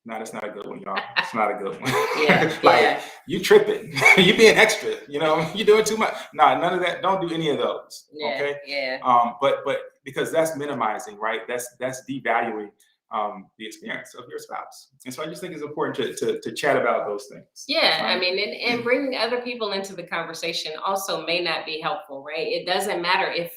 No, that's not a good one, y'all. It's not a good one. Yeah. You tripping. You being extra, you're doing too much. Nah, none of that. Don't do any of those. Yeah, okay. Yeah. But because that's minimizing, right? That's devaluing the experience of your spouse. And so I just think it's important to chat about those things. Yeah. Right? I mean, and bringing other people into the conversation also may not be helpful, right? It doesn't matter if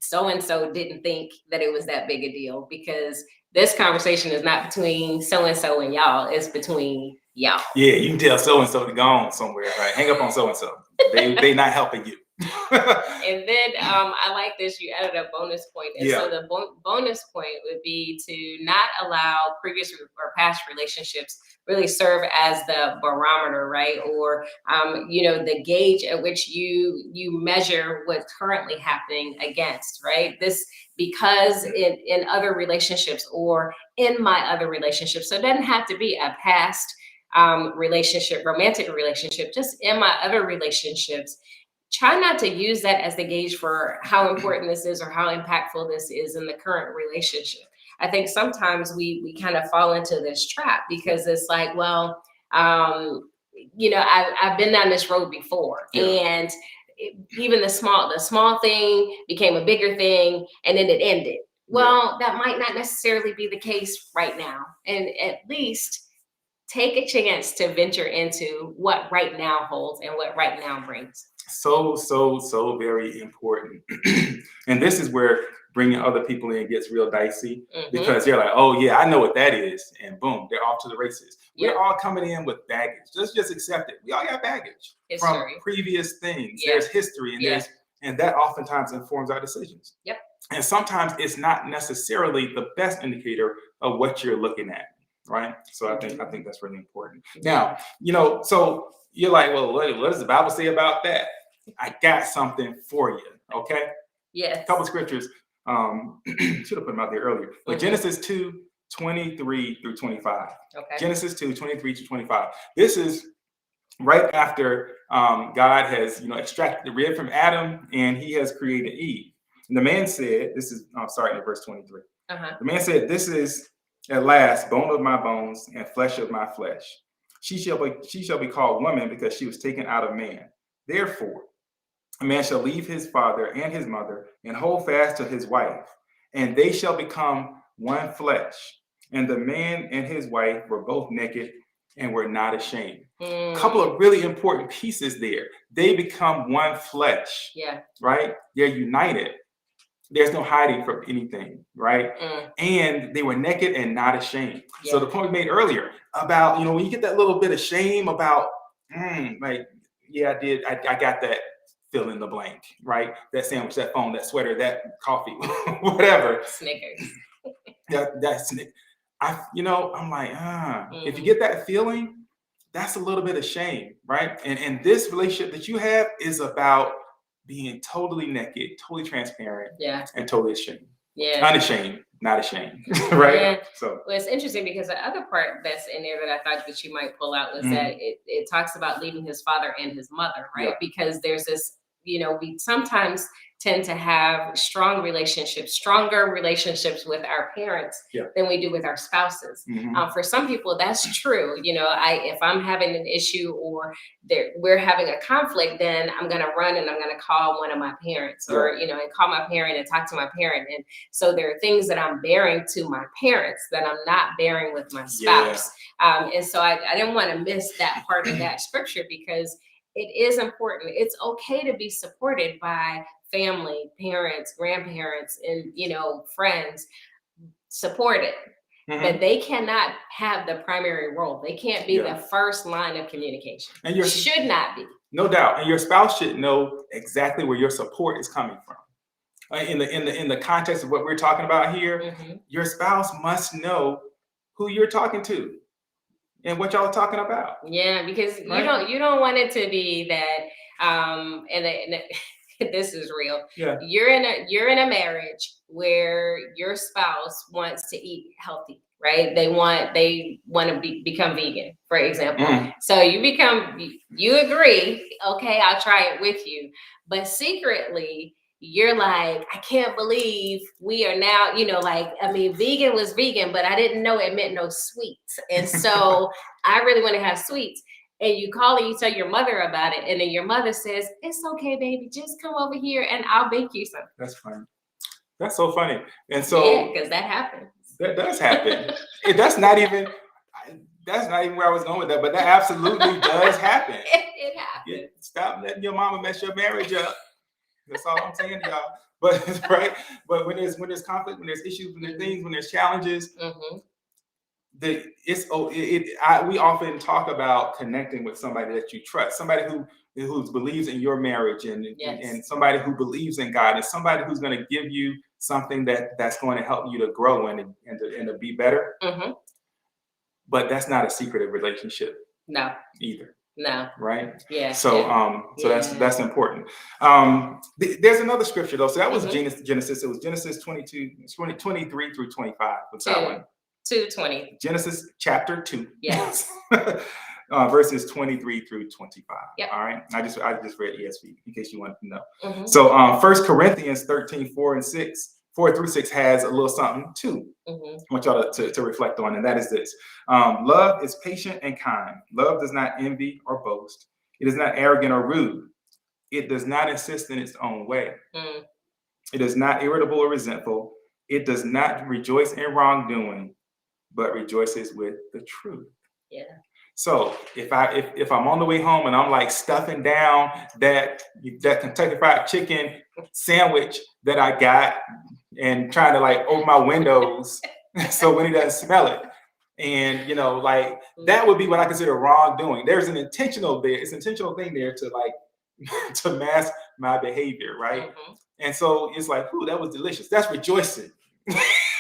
so-and-so didn't think that it was that big a deal, because this conversation is not between so-and-so and y'all, it's between y'all. Yeah, you can tell so-and-so to go on somewhere, right? Hang up on so-and-so. They not helping you. And then I like this, you added a bonus point. And so the bonus point would be to not allow previous or past relationships really serve as the barometer, right? Or the gauge at which you measure what's currently happening against, right? This, because in other relationships or in my other relationships, so it doesn't have to be a past relationship, romantic relationship, just in my other relationships. Try not to use that as the gauge for how important this is or how impactful this is in the current relationship. I think sometimes we kind of fall into this trap because it's like, well, I've been down this road before, and even the small thing became a bigger thing, and then it ended. Well, that might not necessarily be the case right now, and at least take a chance to venture into what right now holds and what right now brings. So very important. And this is where bringing other people in gets real dicey, because they're like, oh yeah, I know what that is. And boom, they're off to the races. We're all coming in with baggage. Just accept it. We all got baggage from previous things. There's history and that oftentimes informs our decisions. Yep. And sometimes it's not necessarily the best indicator of what you're looking at. Right. So I think that's really important. Now, so you're like, well, what does the Bible say about that? I got something for you. Okay. Yes. A couple scriptures. Should have put them out there earlier. But Genesis 2:23 through 25. Okay. Genesis 2:23 to 25. This is right after God has, extracted the rib from Adam and he has created Eve. And the man said, this is, in verse 23. The man said, "This is at last bone of my bones and flesh of my flesh. She shall be called woman because she was taken out of man. Therefore, a man shall leave his father and his mother and hold fast to his wife, and they shall become one flesh. And the man and his wife were both naked and were not ashamed." A couple of really important pieces there. They become one flesh. Yeah. Right? They're united. There's no hiding from anything, right? And they were naked and not ashamed. So the point we made earlier about, when you get that little bit of shame about, like, yeah, I did. I got that fill in the blank, right? That sandwich, that phone, that sweater, that coffee, whatever. Snickers. That's Snickers. I'm like, if you get that feeling, that's a little bit of shame, right? And this relationship that you have is about being totally naked, totally transparent, and totally ashamed. Yeah. Unashamed, not ashamed. Right? Yeah. So it's interesting because the other part that's in there that I thought that you might pull out was that it talks about leaving his father and his mother, right? Yeah. Because there's this, we sometimes tend to have stronger relationships with our parents than we do with our spouses. For some people, that's true. If I'm having an issue or we're having a conflict, then I'm going to run and I'm going to call one of my parents or, and call my parent and talk to my parent. And so there are things that I'm bearing to my parents that I'm not bearing with my spouse. And so I didn't want to miss that part of that scripture because it is important. It's okay to be supported by family, parents, grandparents, and friends. Support it, but they cannot have the primary role. They can't be the first line of communication. And you should not be. No doubt. And your spouse should know exactly where your support is coming from. In the context of what we're talking about here, your spouse must know who you're talking to and what y'all are talking about. Yeah, because you don't want it to be that this is real. Yeah. You're in a marriage where your spouse wants to eat healthy, right? They want to become vegan, for example. So you agree, okay, I'll try it with you. But secretly, you're like, I can't believe we are now, vegan was vegan, but I didn't know it meant no sweets. And so I really want to have sweets. And you call and you tell your mother about it. And then your mother says, it's okay, baby. Just come over here and I'll bake you something. That's funny. That's so funny. And so because that happens. That does happen. That's not even where I was going with that, but that absolutely does happen. It happens. Yeah, stop letting your mama mess your marriage up. That's all I'm saying to y'all. But right. But when there's conflict, when there's issues, when there's things, when there's challenges, we often talk about connecting with somebody that you trust, somebody who believes in your marriage and somebody who believes in God and somebody who's going to give you something that's going to help you to grow and to be better. But that's not a secretive relationship. No. Either. No. Right? Yeah. So that's important. There's another scripture though. So that was Genesis. It was Genesis 23 through 25. What's that one? 2:20. Genesis chapter 2. Yes. Verses 23 through 25. Yep. All right. I just read ESV in case you wanted to know. So 1 Corinthians 13, 4 through 6 has a little something too. I want y'all to reflect on, and that is this. Love is patient and kind. Love does not envy or boast. It is not arrogant or rude. It does not insist in its own way. It is not irritable or resentful. It does not rejoice in wrongdoing, but rejoices with the truth. Yeah. So if I'm on the way home and I'm like stuffing down that Kentucky Fried Chicken sandwich that I got and trying to like open my windows so when he doesn't smell it, and that would be what I consider wrongdoing. There's an intentional thing there to like to mask my behavior, right? And so it's like, ooh, that was delicious. That's rejoicing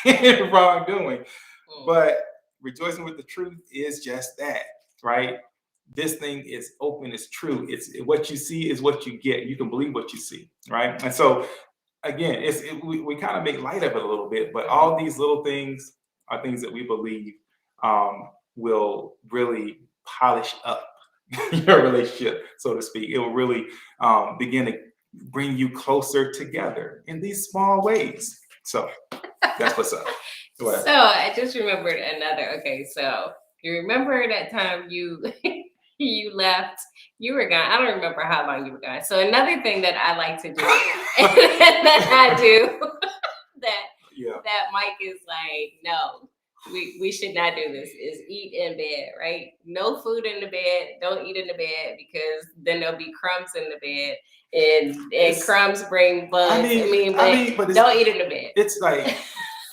in wrongdoing. But rejoicing with the truth is just that, right? This thing is open, it's true. It's what you see is what you get. You can believe what you see, right? And so again, we kind of make light of it a little bit, but all these little things are things that we believe will really polish up your relationship, so to speak. It will really begin to bring you closer together in these small ways. So That's what's up. So I just remembered another. Okay, so you remember that time you you left, you were gone. I don't remember how long you were gone. So another thing that I like to do, that I do, that Mike is like, no, we should not do this, is eat in bed, right? No food in the bed. Don't eat in the bed because then there'll be crumbs in the bed. And crumbs bring bugs. But don't eat in the bed. It's like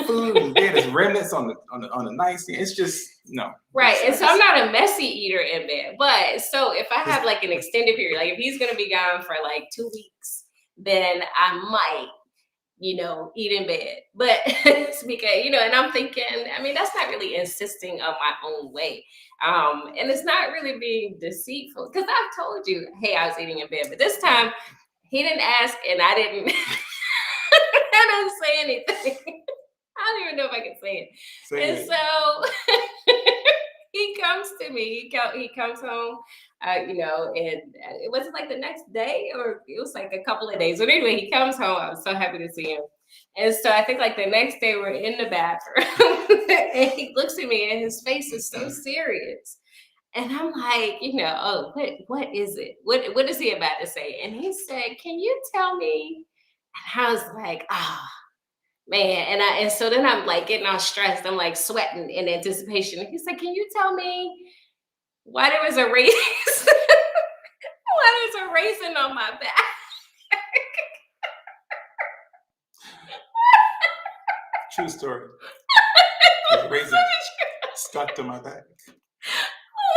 food in bed. There's remnants on the nightstand. It's just no. Right. And so I'm not a messy eater in bed. But so if I have like an extended period, like if he's gonna be gone for like 2 weeks, then I might, eat in bed. But it's because, and I'm thinking, that's not really insisting on my own way. And it's not really being deceitful because I've told you, hey, I was eating in bed. But this time he didn't ask and I didn't I didn't say anything. I don't even know if I can say it. So he comes to me. He comes home, and it wasn't like the next day, or it was like a couple of days. But anyway, he comes home. I was so happy to see him. And so I think like the next day we're in the bathroom, and he looks at me, and his face is so serious. And I'm like, oh, what is it? What is he about to say? And he said, "Can you tell me?" And I was like, man, and so then I'm like getting all stressed. I'm like sweating in anticipation. He said, "Can you tell me why there was a raisin? Why there's a raisin on my back?" True story. There's a raisin stuck to my back.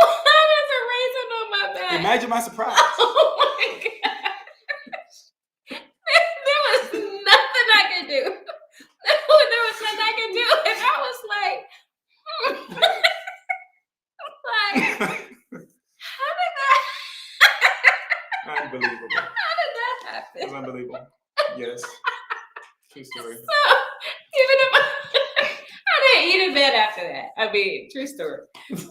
Why there's a raisin on my back? Imagine my surprise. Oh my gosh! There was nothing I could do. There was nothing I could do, and I was like, how did that? Unbelievable. How did that happen? It was unbelievable. Yes. True story. So even if I didn't eat in bed after that. True story. When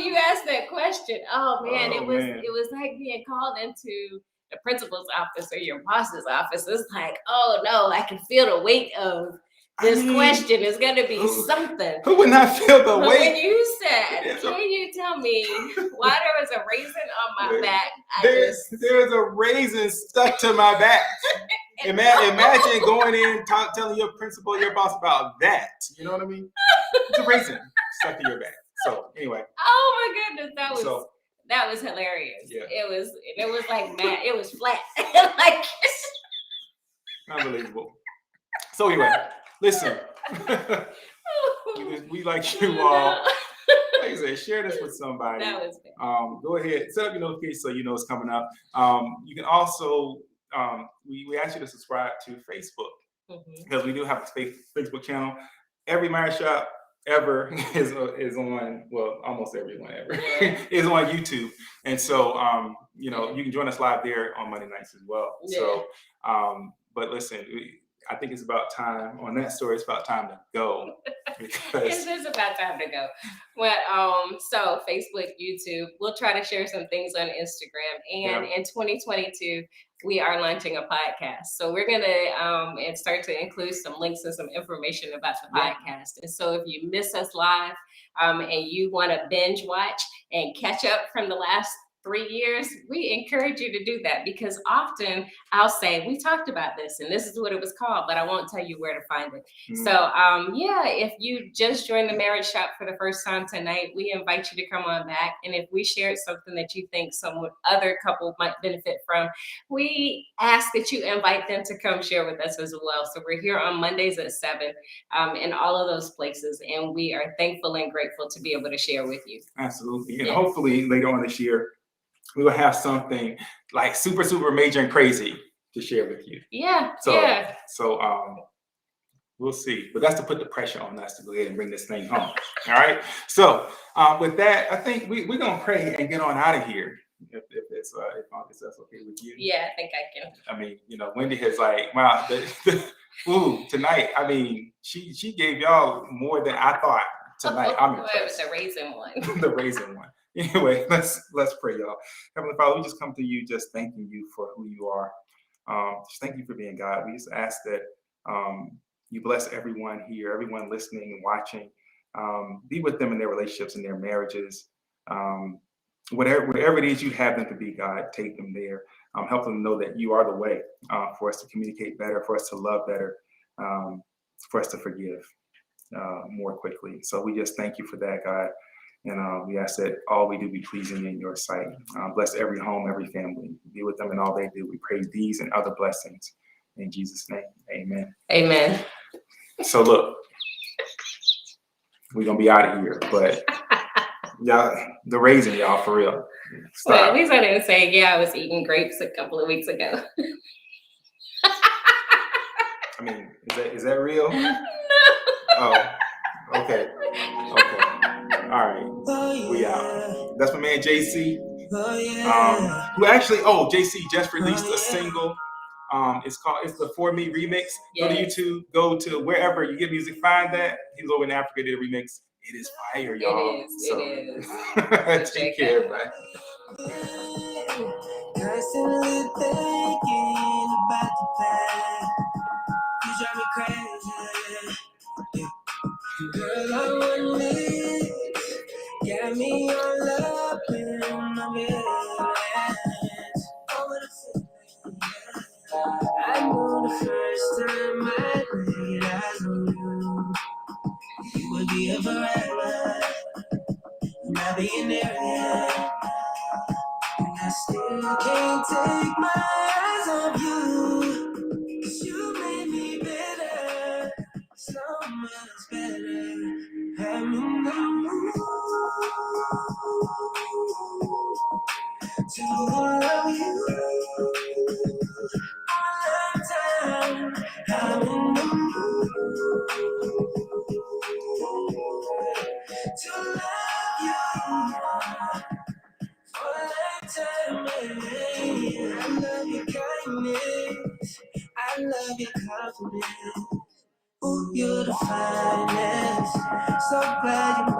you asked that question, it was like being called into the principal's office or your boss's office. It's like, oh no, I can feel the weight of this question. Is going to be something. Who would not feel the weight? When you said, can you tell me why there was a raisin on my back? There's a raisin stuck to my back. Imagine going in, telling your principal, your boss about that. You know what I mean? It's a raisin stuck to your back. So anyway. Oh my goodness, that was hilarious. Yeah. It was like mad. It was flat. Like unbelievable. So anyway, listen. We like you all. Like I said, share this with somebody. That was bad. Go ahead, set up your notifications so you know it's coming up. You can also we ask you to subscribe to Facebook because we do have a Facebook channel. Every marriage shop ever is on, well, almost everyone ever is on YouTube, and so you can join us live there on Monday nights as well. Yeah. So but listen, I think it's about time on that story. It's about time to go. It is about time to go. Well, so Facebook, YouTube, we'll try to share some things on Instagram, and in 2022. We are launching a podcast. So we're going to start to include some links and some information about the podcast. And so if you miss us live and you want to binge watch and catch up from the last 3 years, we encourage you to do that because often I'll say, we talked about this and this is what it was called, but I won't tell you where to find it. So if you just joined the Marriage Shop for the first time tonight, we invite you to come on back. And if we shared something that you think some other couple might benefit from, we ask that you invite them to come share with us as well. So we're here on Mondays at 7 in all of those places. And we are thankful and grateful to be able to share with you. Absolutely. And hopefully later on this year, we will have something like super, super major and crazy to share with you. So we'll see. But that's to put the pressure on us to go ahead and bring this thing home. All right. So with that, I think we're going to pray and get on out of here. If that's okay with you. Yeah, I think I can. I mean, Wendy has like, wow, tonight. I mean, she gave y'all more than I thought tonight. I'm impressed. It was the raisin one. The raisin one. Anyway, let's pray, y'all. Heavenly Father, we just come to you just thanking you for who you are. Just thank you for being God. We just ask that You bless everyone here, everyone listening and watching. Be with them in their relationships and their marriages. Whatever it is you have them to be, God, take them there. Help them know that you are the way for us to communicate better, for us to love better, for us to forgive more quickly. So we just thank you for that, God. And we ask that all we do be pleasing in your sight. Bless every home, every family. Be with them in all they do. We pray these and other blessings. In Jesus' name, amen. Amen. So look, we're going to be out of here. But y'all, the raisin, y'all, for real. Stop. Well, at least I didn't say, yeah, I was eating grapes a couple of weeks ago. I mean, is that real? No. Oh, okay. All right. We out. That's my man, JC. Who actually, JC just released a single. It's the For Me remix. Go to YouTube, go to wherever you get music, find that. He's over in Africa, did a remix. It is fire, y'all. It is. Take care, man. Constantly thinking about the past. You drive me crazy. Girl, I want me. Got me all up in my feelings. Over the feeling. I know the first time I laid eyes on you, you would be a forever. And I'll be in there. And I still can't take my eyes off you. 'Cause you made me better, so much better. I'm in the mood to love you all the time. I'm in the mood to love you. I love your kindness. I love your confidence. Ooh, you're the finest. So glad you